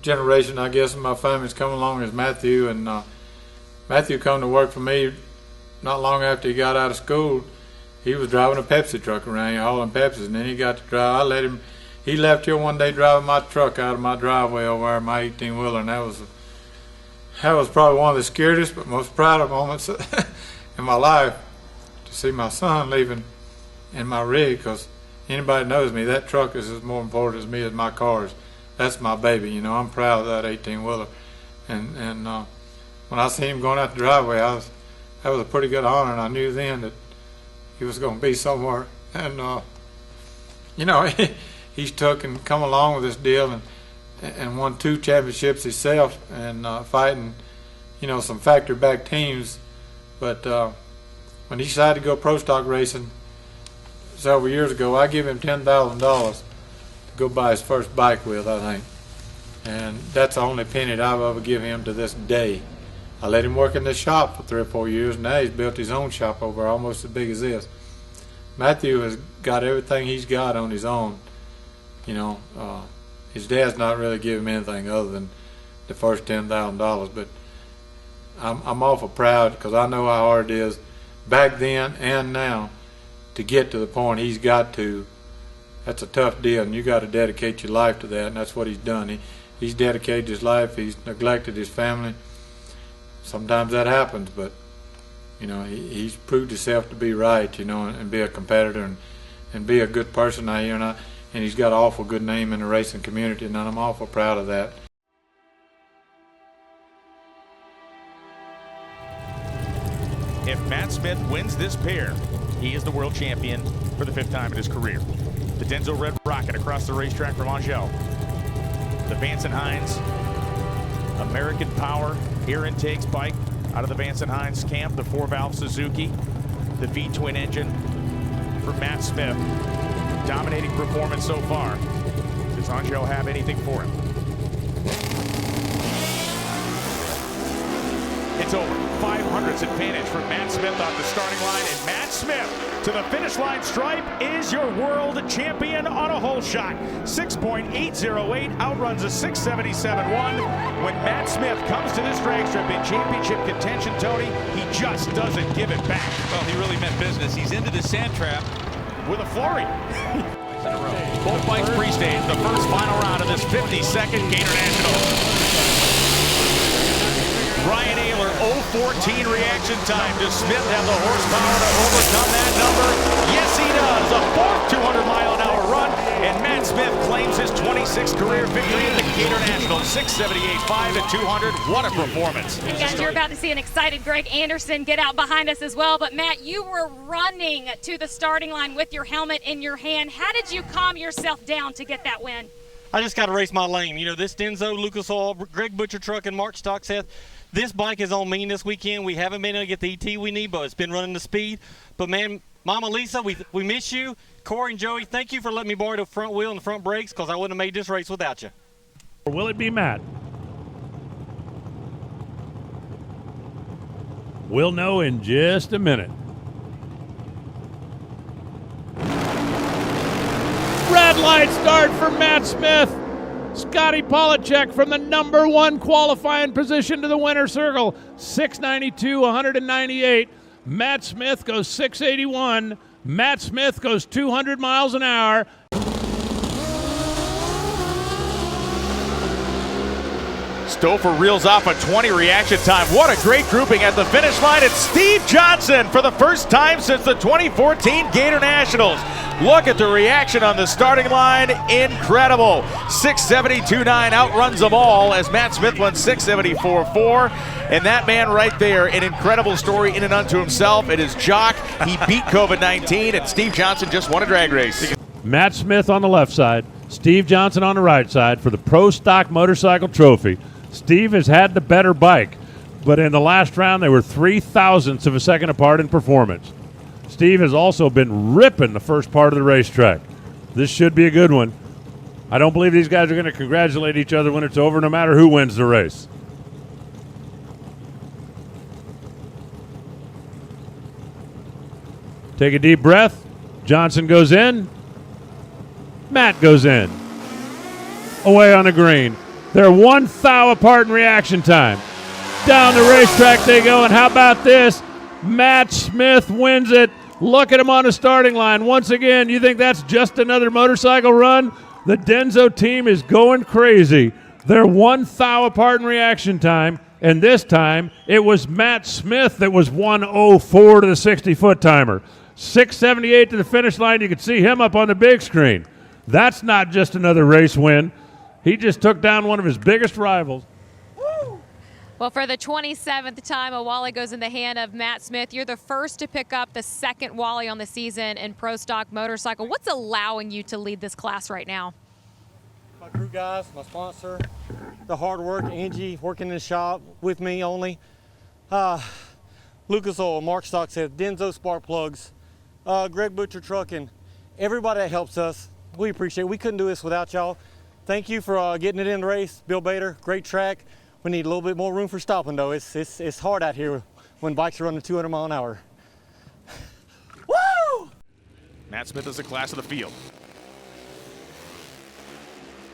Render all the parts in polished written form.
generation, I guess, in my family has come along is Matthew. And Matthew come to work for me not long after he got out of school. He was driving a Pepsi truck around here hauling Pepsis, and then he got to drive. I let him. He left here one day driving my truck out of my driveway over there, my 18-wheeler, and that was probably one of the scariest but most proud of moments in my life, to see my son leaving in my rig, because anybody knows me, that truck is as more important to me as my cars. That's my baby, you know. I'm proud of that 18-wheeler, and when I seen him going out the driveway, that was a pretty good honor, and I knew then that he was going to be somewhere. And you know, he's took and come along with this deal and won 2 championships himself, and fighting, you know, some factory-backed teams. But when he decided to go pro stock racing several years ago, I gave him $10,000 to go buy his first bike with, I think. And that's the only penny that I've ever given him to this day. I let him work in the shop for 3 or 4 years, and now he's built his own shop over almost as big as this. Matthew has got everything he's got on his own. You know, his dad's not really giving him anything other than the first $10,000, but I'm awful proud, because I know how hard it is back then and now to get to the point he's got to. That's a tough deal, and you got to dedicate your life to that, and that's what he's done. He's dedicated his life. He's neglected his family. Sometimes that happens, but you know, he's proved himself to be right, you know, and be a competitor and be a good person out here, and he's got an awful good name in the racing community, and I'm awful proud of that. If Matt Smith wins this pair, he is the world champion for the 5th time in his career. The Denso Red Rocket across the racetrack from Angelle. The Vance & Hines American Power air intakes bike out of the Vance & Hines camp. The 4-valve Suzuki, the V-twin engine for Matt Smith. Dominating performance so far. Does Angelle have anything for him? It's over. 500ths advantage for Matt Smith off the starting line, and Matt Smith to the finish line stripe is your world champion on a hole shot. 6.808 outruns a 677.1. When Matt Smith comes to this drag strip in championship contention, Tony, he just doesn't give it back. Well, he really meant business. He's into the sand trap with a flurry. in a row. Both bikes pre-stage, the first final round of this 52nd Gator National. Ryan Ayler, 0.14 reaction time. Does Smith have the horsepower to overcome that number? Yes, he does. A fourth 200-mile-an-hour run, and Matt Smith claims his 26th career victory at the Gator National. 678.5 at 200. What a performance. And guys, you're about to see an excited Greg Anderson get out behind us as well. But Matt, you were running to the starting line with your helmet in your hand. How did you calm yourself down to get that win? I just got to race my lane. You know, this Denso, Lucas Oil, Greg Butcher Truck, and Mark Stockseth, this bike is on me this weekend. We haven't been able to get the ET we need, but it's been running the speed. But, man, Mama Lisa, we miss you. Corey and Joey, thank you for letting me borrow the front wheel and the front brakes, because I wouldn't have made this race without you. Or will it be Matt? We'll know in just a minute. Red light start for Matt Smith. Scotty Polacek from the number 1 qualifying position to the winner's circle. 692, 198. Matt Smith goes 681. Matt Smith goes 200 miles an hour. Stouffer reels off a 20 reaction time. What a great grouping at the finish line. It's Steve Johnson for the first time since the 2014 Gator Nationals. Look at the reaction on the starting line. Incredible. 672.9 outruns them all as Matt Smith won 674.4. And that man right there, an incredible story in and unto himself. It is Jock. He beat COVID-19, and Steve Johnson just won a drag race. Matt Smith on the left side, Steve Johnson on the right side for the Pro Stock Motorcycle Trophy. Steve has had the better bike, but in the last round they were 0.003 of a second apart in performance. Steve has also been ripping the first part of the racetrack. This should be a good one. I don't believe these guys are going to congratulate each other when it's over, no matter who wins the race. Take a deep breath. Johnson goes in. Matt goes in. Away on the green. They're 1 thou apart in reaction time. Down the racetrack they go, and how about this? Matt Smith wins it. Look at him on the starting line. Once again, you think that's just another motorcycle run? The Denso team is going crazy. They're 1 thou apart in reaction time, and this time it was Matt Smith that was 1:04 to the 60-foot timer. 6:78 to the finish line. You can see him up on the big screen. That's not just another race win. He just took down one of his biggest rivals. Well, for the 27th time, a Wally goes in the hand of Matt Smith. You're the first to pick up the second Wally on the season in Pro Stock Motorcycle. What's allowing you to lead this class right now? My crew guys, my sponsor, the hard work, Angie working in the shop with me only. Lucas Oil, Mark Stock said, Denso Spark Plugs, Greg Butcher Trucking, everybody that helps us. We appreciate it. We couldn't do this without y'all. Thank you for getting it in the race. Bill Bader, great track. We need a little bit more room for stopping though. It's hard out here when bikes are running 200 miles an hour. Woo! Matt Smith is the class of the field.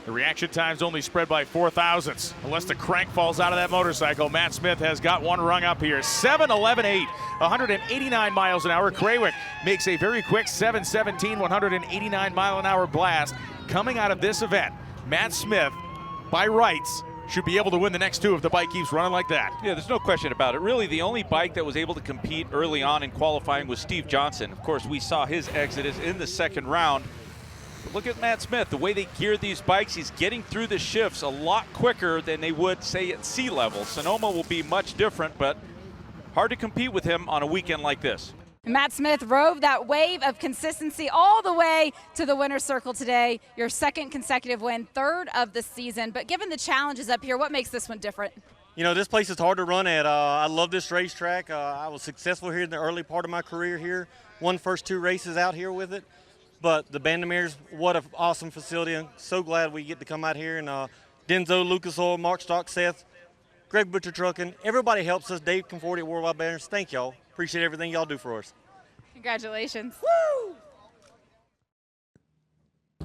The reaction time's only spread by 0.04 unless the crank falls out of that motorcycle. Matt Smith has got one rung up here. 7:11.8, 189 miles an hour. Krawick makes a very quick 7:17, 189 mile an hour blast. Coming out of this event, Matt Smith, by rights, should be able to win the next two if the bike keeps running like that. Yeah, there's no question about it. Really, the only bike that was able to compete early on in qualifying was Steve Johnson. Of course, we saw his exodus in the second round. But look at Matt Smith, the way they geared these bikes, he's getting through the shifts a lot quicker than they would, say, at sea level. Sonoma will be much different, but hard to compete with him on a weekend like this. Matt Smith rode that wave of consistency all the way to the winner's circle today. Your second consecutive win, third of the season. But given the challenges up here, what makes this one different? You know, this place is hard to run at. I love this racetrack. I was successful here in the early part of my career here. Won first 2 races out here with it. But the Bandemiers, what an awesome facility. I'm so glad we get to come out here. And Denso, Lucas Oil, Mark Stock, Seth, Greg Butcher Trucking, everybody helps us. Dave Conforti at Worldwide Banners. Thank y'all. Appreciate everything y'all do for us. Congratulations. Woo!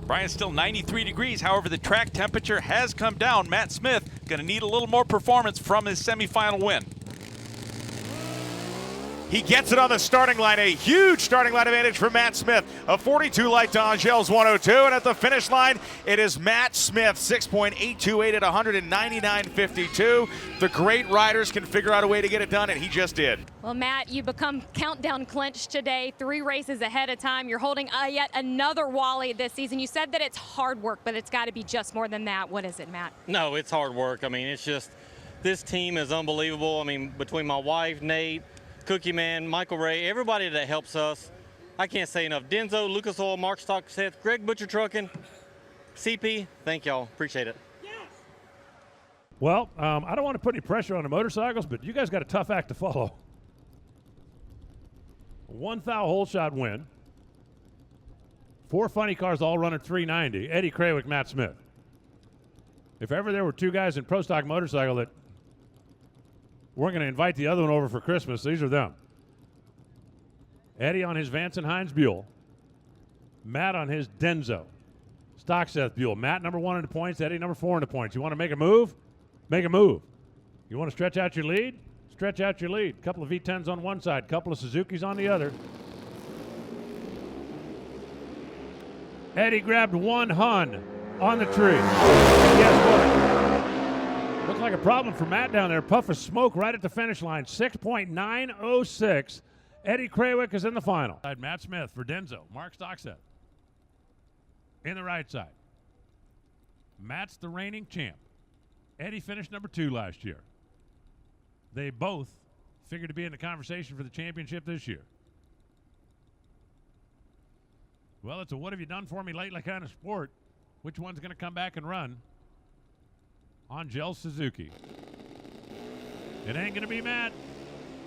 Brian, still 93 degrees. However, the track temperature has come down. Matt Smith going to need a little more performance from his semifinal win. He gets it on the starting line, a huge starting line advantage for Matt Smith. A 42 light to Angelle's 102, and at the finish line, it is Matt Smith, 6.828 at 199.52. The great riders can figure out a way to get it done, and he just did. Well, Matt, you become countdown clinched today, 3 races ahead of time. You're holding yet another Wally this season. You said that it's hard work, but it's got to be just more than that. What is it, Matt? No, it's hard work. I mean, it's just, this team is unbelievable. I mean, between my wife, Nate, Cookie Man, Michael Ray, everybody that helps us, I can't say enough. Denso, Lucas Oil, Mark Stock, Seth, Greg Butcher Trucking, CP, thank y'all. Appreciate it. Well, I don't want to put any pressure on the motorcycles, but you guys got a tough act to follow. 1 thou hole shot win. 4 funny cars all running 390. Eddie Krawick, Matt Smith. If ever there were 2 guys in Pro Stock Motorcycle that we're going to invite the other one over for Christmas, these are them. Eddie on his Vance and Hines Buell. Matt on his Denso. Stock Seth Buell. Matt number 1 in the points, Eddie number 4 in the points. You want to make a move? Make a move. You want to stretch out your lead? Stretch out your lead. Couple of V10s on one side, couple of Suzukis on the other. Eddie grabbed 1 Hun on the tree. And guess what? Looks like a problem for Matt down there. Puff of smoke right at the finish line. 6.906. Eddie Krawick is in the final. Matt Smith for Denso. Mark Stockset. In the right side. Matt's the reigning champ. Eddie finished number 2 last year. They both figured to be in the conversation for the championship this year. Well, it's a what have you done for me lately kind of sport. Which one's going to come back and run? Angelle Suzuki. It ain't going to be Matt.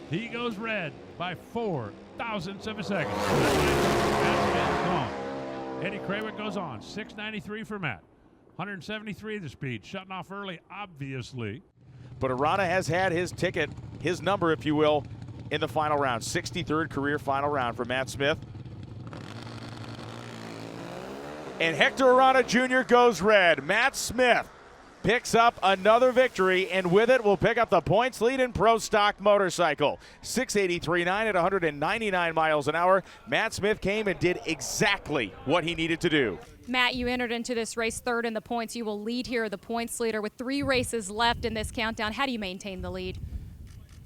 He goes red by 4 thousandths of a second. Matt gone. Eddie Krawick goes on. 693 for Matt. 173 the speed. Shutting off early, obviously. But Arana has had his ticket, his number, if you will, in the final round. 63rd career final round for Matt Smith. And Hector Arana Jr. goes red. Matt Smith picks up another victory, and with it will pick up the points lead in Pro Stock Motorcycle. 683.9 at 199 miles an hour. Matt Smith came and did exactly what he needed to do. Matt, you entered into this race third in the points. You will lead here, the points leader, with 3 races left in this countdown. How do you maintain the lead?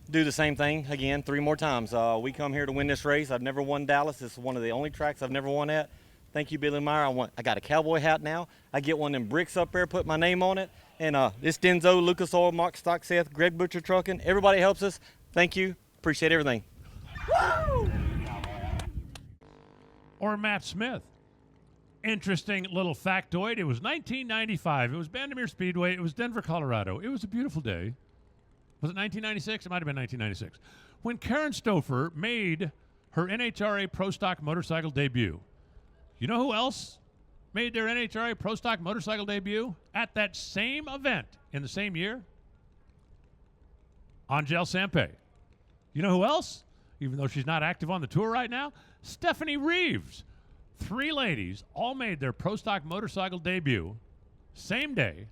Do the same thing again 3 more times. We come here to win this race. I've never won Dallas. This is one of the only tracks I've never won at. Thank you, Billy Meyer. I got a cowboy hat now. I get one of them bricks up there, put my name on it. And this Denzo, Lucas Oil, Mark Stock, Seth, Greg Butcher Trucking. Everybody helps us. Thank you. Appreciate everything. Woo! Or Matt Smith. Interesting little factoid. It was 1995. It was Vandermeer Speedway. It was Denver, Colorado. It was a beautiful day. Was it 1996? It might have been 1996. When Karen Stouffer made her NHRA Pro Stock Motorcycle debut. You know who else made their NHRA Pro Stock Motorcycle debut at that same event in the same year? Angelle Sampey. You know who else? Even though she's not active on the tour right now, Stephanie Reeves. 3 ladies all made their Pro Stock Motorcycle debut same day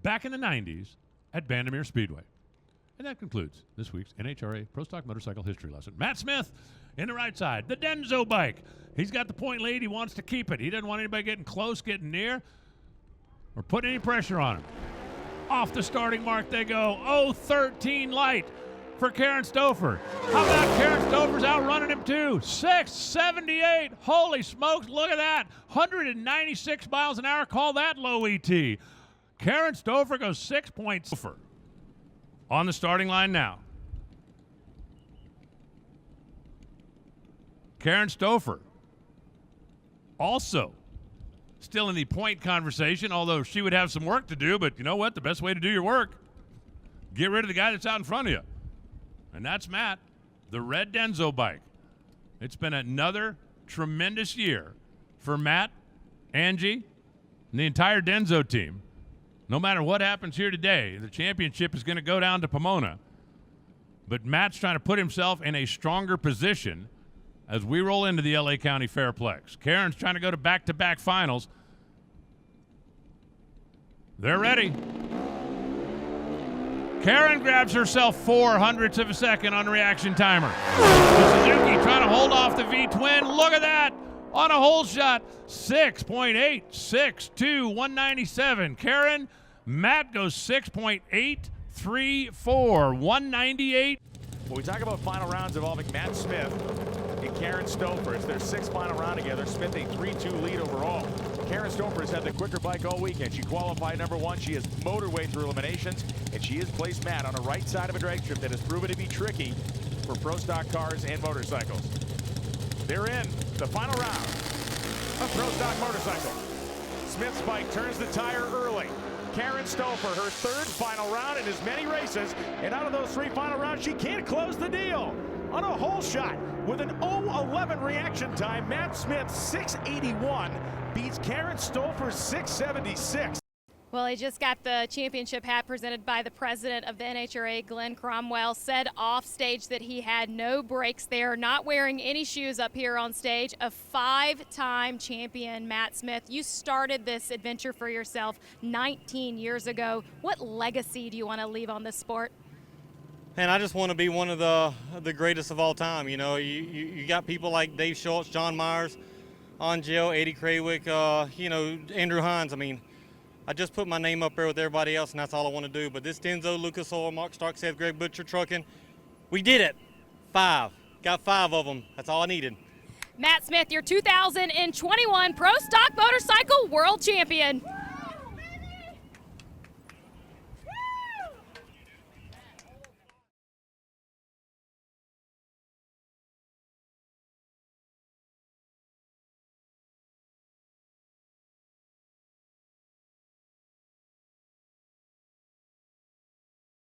back in the 90s at Vandermeer Speedway. And that concludes this week's NHRA Pro Stock Motorcycle history lesson. Matt Smith in the right side, the Denzo bike. He's got the point lead. He wants to keep it. He doesn't want anybody getting close, getting near, or putting any pressure on him. Off the starting mark they go. 0-13 light for Karen Stouffer. How about Karen Stouffer's outrunning him too? 678. Holy smokes, look at that. 196 miles an hour. Call that low ET. Karen Stouffer goes 6 points. On the starting line now. Karen Stouffer also still in the point conversation, although she would have some work to do, but you know what? The best way to do your work, get rid of the guy that's out in front of you. And that's Matt, the red Denzo bike. It's been another tremendous year for Matt, Angie, and the entire Denzo team. No matter what happens here today, the championship is going to go down to Pomona. But Matt's trying to put himself in a stronger position as we roll into the LA County Fairplex. Karen's trying to go to back-to-back finals. They're ready. Karen grabs herself 0.04 of a second on the reaction timer. The Suzuki trying to hold off the V-twin. Look at that. On a hole shot, 6.8, 6.2, 197. Karen, Matt goes 6.834, 198. When we talk about final rounds involving Matt Smith and Karen Stouffer, it's their 6th final round together. Smith a 3-2 lead overall. Karen Stouffer has had the quicker bike all weekend. She qualified #1. She has motored her way through eliminations, and she has placed Matt on the right side of a drag strip that has proven to be tricky for pro stock cars and motorcycles. They're in the final round of Pro Stock Motorcycle. Smith's bike turns the tire early. Karen Stouffer, her 3rd final round in as many races, and out of those 3 final rounds, she can't close the deal. On a hole shot with an 0.11 reaction time, Matt Smith 681 beats Karen Stouffer 676. Well, he just got the championship hat presented by the president of the NHRA, Glenn Cromwell. Said off stage that he had no brakes there, not wearing any shoes up here on stage. A 5-time champion, Matt Smith. You started this adventure for yourself 19 years ago. What legacy do you want to leave on this sport? And I just want to be one of the greatest of all time. You know, you got people like Dave Schultz, John Myers, Angelle, Eddie Krawick, you know, Andrew Hines. I mean, I just put my name up there with everybody else, and that's all I want to do. But this Denzo, Lucas Oil, Mark Stock, Seth, Greg Butcher Trucking, we did it. 5. Got 5 of them. That's all I needed. Matt Smith, your 2021 Pro Stock Motorcycle World Champion.